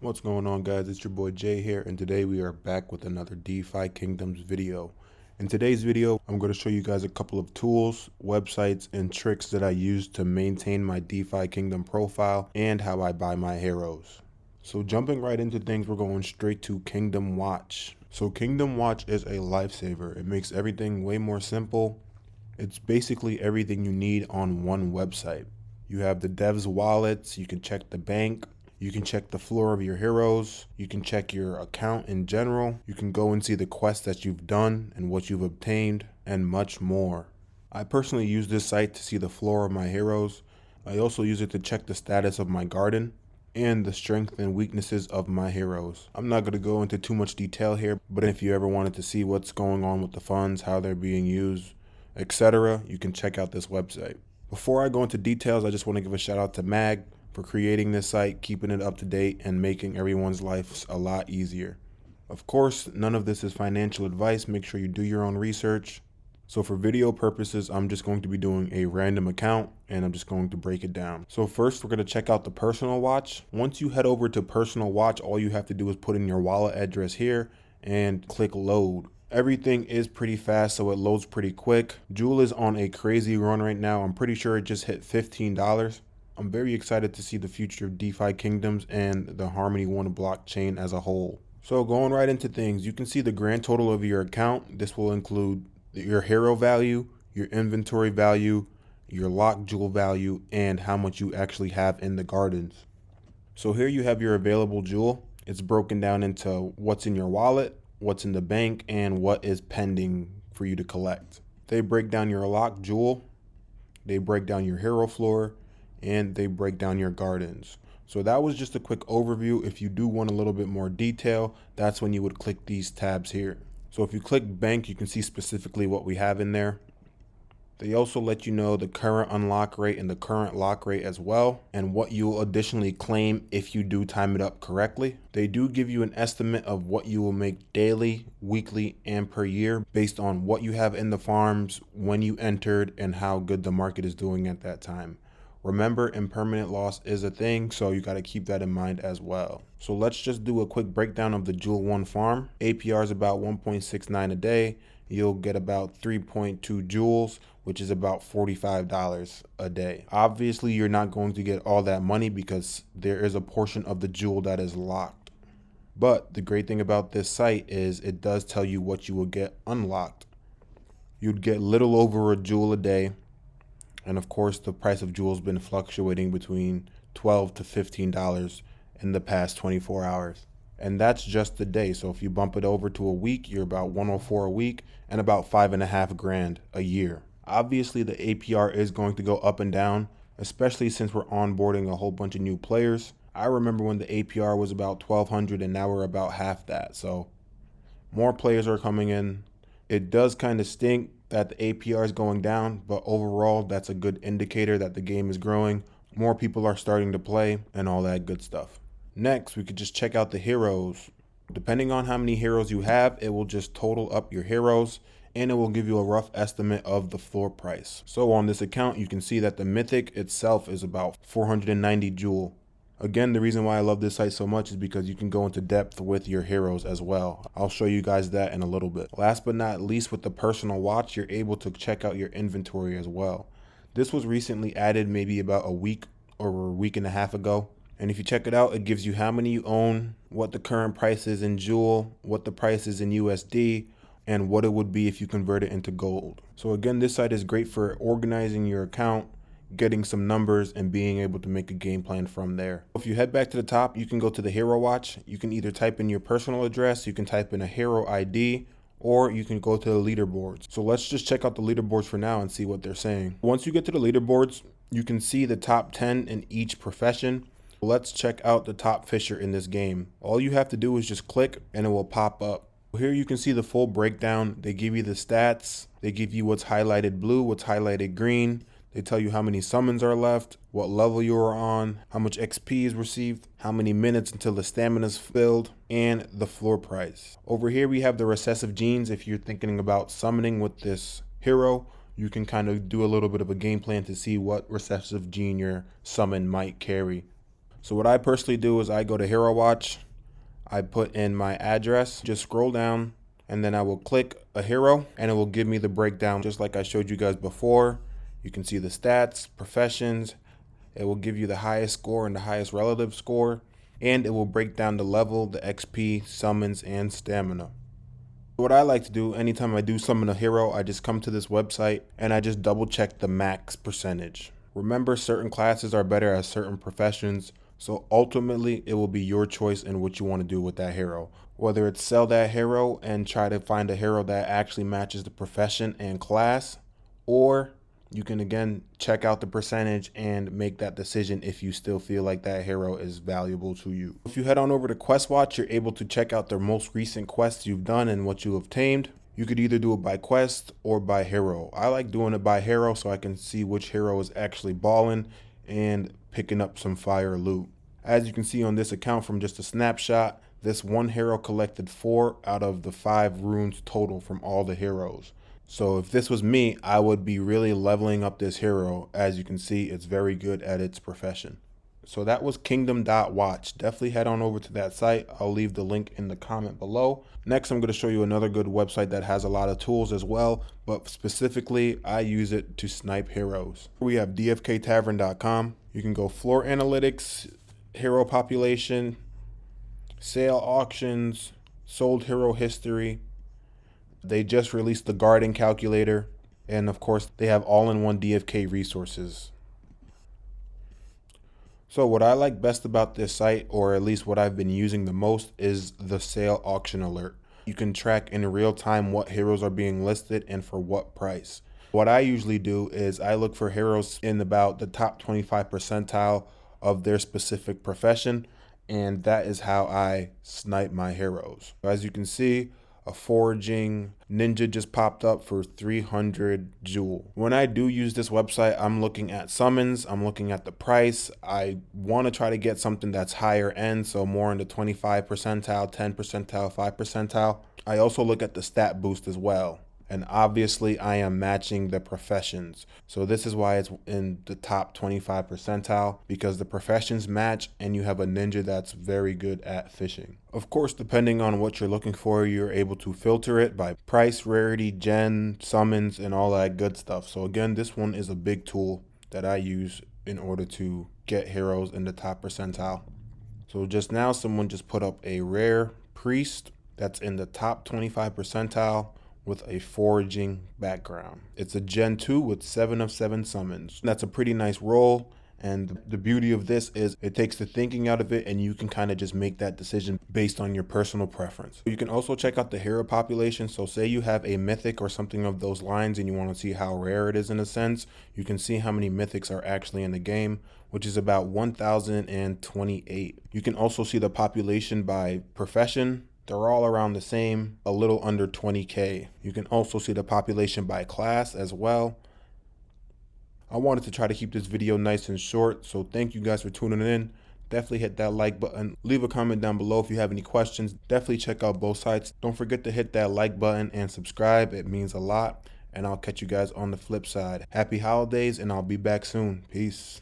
What's going on, guys? It's your boy Jay here, and today we are back with another DeFi Kingdoms video. In today's video, I'm going to show you guys a couple of tools, websites, and tricks that I use to maintain my DeFi Kingdom profile and how I buy my heroes. So jumping right into things, we're going straight to Kingdom Watch. So Kingdom Watch is a lifesaver. It makes everything way more simple. It's basically everything you need on one website. You have the devs wallets, you can check the bank, you can check the floor of your heroes, you can check your account in general, you can go and see the quests that you've done and what you've obtained, and much more. I personally use this site to see the floor of my heroes. I also use it to check the status of my garden and the strength and weaknesses of my heroes. I'm not going to go into too much detail here, but if you ever wanted to see what's going on with the funds, how they're being used, etc., you can check out this website. Before I go into details, I just want to give a shout out to Mag for creating this site, keeping it up to date, and making everyone's life a lot easier. Of course, none of this is financial advice. Make sure you do your own research. So for video purposes, I'm just going to be doing a random account and I'm just going to break it down. So first, we're going to check out the personal watch. Once you head over to personal watch, all you have to do is put in your wallet address here and click load. Everything is pretty fast, so it loads pretty quick. Jewel is on a crazy run right now. I'm pretty sure it just hit $15. I'm very excited to see the future of DeFi Kingdoms and the Harmony One blockchain as a whole. So going right into things, you can see the grand total of your account. This will include your hero value, your inventory value, your locked jewel value, and how much you actually have in the gardens. So here you have your available jewel. It's broken down into what's in your wallet, what's in the bank, and what is pending for you to collect. They break down your locked jewel, they break down your hero floor, and they break down your gardens. So that was just a quick overview. If you do want a little bit more detail, that's when you would click these tabs here. So if you click bank, you can see specifically what we have in there. They also let you know the current unlock rate and the current lock rate as well, and what you'll additionally claim if you do time it up correctly. They do give you an estimate of what you will make daily, weekly, and per year based on what you have in the farms, when you entered, and how good the market is doing at that time. Remember, impermanent loss is a thing, so you got to keep that in mind as well. So let's just do a quick breakdown of the Jewel 1 farm. APR is about 1.69 a day. You'll get about 3.2 jewels, which is about $45 a day. Obviously, you're not going to get all that money because there is a portion of the jewel that is locked. But the great thing about this site is it does tell you what you will get unlocked. You'd get little over a jewel a day. And of course, the price of jewels been fluctuating between $12 to $15 in the past 24 hours. And that's just a day. So if you bump it over to a week, you're about 104 a week and about $5.5 grand a year. Obviously, the APR is going to go up and down, especially since we're onboarding a whole bunch of new players. I remember when the APR was about 1,200 and now we're about half that. So more players are coming in. It does kind of stink that the APR is going down, but overall, that's a good indicator that the game is growing. More people are starting to play and all that good stuff. Next, we could just check out the heroes. Depending on how many heroes you have, it will just total up your heroes and it will give you a rough estimate of the floor price. So on this account, you can see that the mythic itself is about 490 jewel. Again, the reason why I love this site so much is because you can go into depth with your heroes as well. I'll show you guys that in a little bit. Last but not least, with the personal watch, you're able to check out your inventory as well. This was recently added maybe about a week or a week and a half ago. And if you check it out, it gives you how many you own, what the current price is in jewel, what the price is in USD, and what it would be if you convert it into gold. So again, this site is great for organizing your account, getting some numbers, and being able to make a game plan from there. If you head back to the top, you can go to the hero watch. You can either type in your personal address, you can type in a hero ID, or you can go to the leaderboards. So let's just check out the leaderboards for now and see what they're saying. Once you get to the leaderboards, you can see the top 10 in each profession. Let's check out the top fisher in this game. All you have to do is just click and it will pop up. Here you can see the full breakdown. They give you the stats. They give you what's highlighted blue, what's highlighted green. They tell you how many summons are left, what level you are on, how much XP is received, how many minutes until the stamina is filled, and the floor price. Over here we have the recessive genes. If you're thinking about summoning with this hero, you can kind of do a little bit of a game plan to see what recessive gene your summon might carry. So what I personally do is I go to Hero Watch, I put in my address, just scroll down, and then I will click a hero and it will give me the breakdown just like I showed you guys before. You can see the stats, professions. It will give you the highest score and the highest relative score, and it will break down the level, the XP, summons, and stamina. What I like to do anytime I do summon a hero, I just come to this website and I just double check the max percentage. Remember, certain classes are better at certain professions, so ultimately it will be your choice in what you want to do with that hero. Whether it's sell that hero and try to find a hero that actually matches the profession and class, or you can again check out the percentage and make that decision if you still feel like that hero is valuable to you. If you head on over to Quest Watch, you're able to check out the most recent quests you've done and what you have tamed. You could either do it by quest or by hero. I like doing it by hero so I can see which hero is actually balling and picking up some fire loot. As you can see on this account from just a snapshot, this one hero collected 4 out of the 5 runes total from all the heroes. So if this was me, I would be really leveling up this hero. As you can see, it's very good at its profession. So that was kingdom.watch. Definitely head on over to that site. I'll leave the link in the comment below. Next, I'm going to show you another good website that has a lot of tools as well, but specifically, I use it to snipe heroes. We have dfktavern.com. You can go floor analytics, hero population, sale auctions, sold hero history. They just released the guarding calculator, and of course, they have all-in-one DFK resources. So what I like best about this site, or at least what I've been using the most, is the sale auction alert. You can track in real time what heroes are being listed and for what price. What I usually do is I look for heroes in about the top 25 percentile of their specific profession, and that is how I snipe my heroes. As you can see, a foraging ninja just popped up for 300 jewel. When I do use this website, I'm looking at summons, I'm looking at the price. I want to try to get something that's higher end, so more in the 25 percentile, 10 percentile, 5 percentile. I also look at the stat boost as well. And obviously I am matching the professions. So this is why it's in the top 25 percentile, because the professions match and you have a ninja that's very good at fishing. Of course, depending on what you're looking for, you're able to filter it by price, rarity, gen, summons, and all that good stuff. So again, this one is a big tool that I use in order to get heroes in the top percentile. So just now someone just put up a rare priest that's in the top 25 percentile with a foraging background. It's a Gen 2 with 7 of 7 summons. That's a pretty nice roll, and the beauty of this is it takes the thinking out of it and you can kind of just make that decision based on your personal preference. You can also check out the hero population. So say you have a mythic or something of those lines and you want to see how rare it is in a sense, you can see how many mythics are actually in the game, which is about 1,028. You can also see the population by profession. They're all around the same, a little under 20K. You can also see the population by class as well. I wanted to try to keep this video nice and short, so thank you guys for tuning in. Definitely hit that like button. Leave a comment down below if you have any questions. Definitely check out both sites. Don't forget to hit that like button and subscribe. It means a lot. And I'll catch you guys on the flip side. Happy holidays, and I'll be back soon. Peace.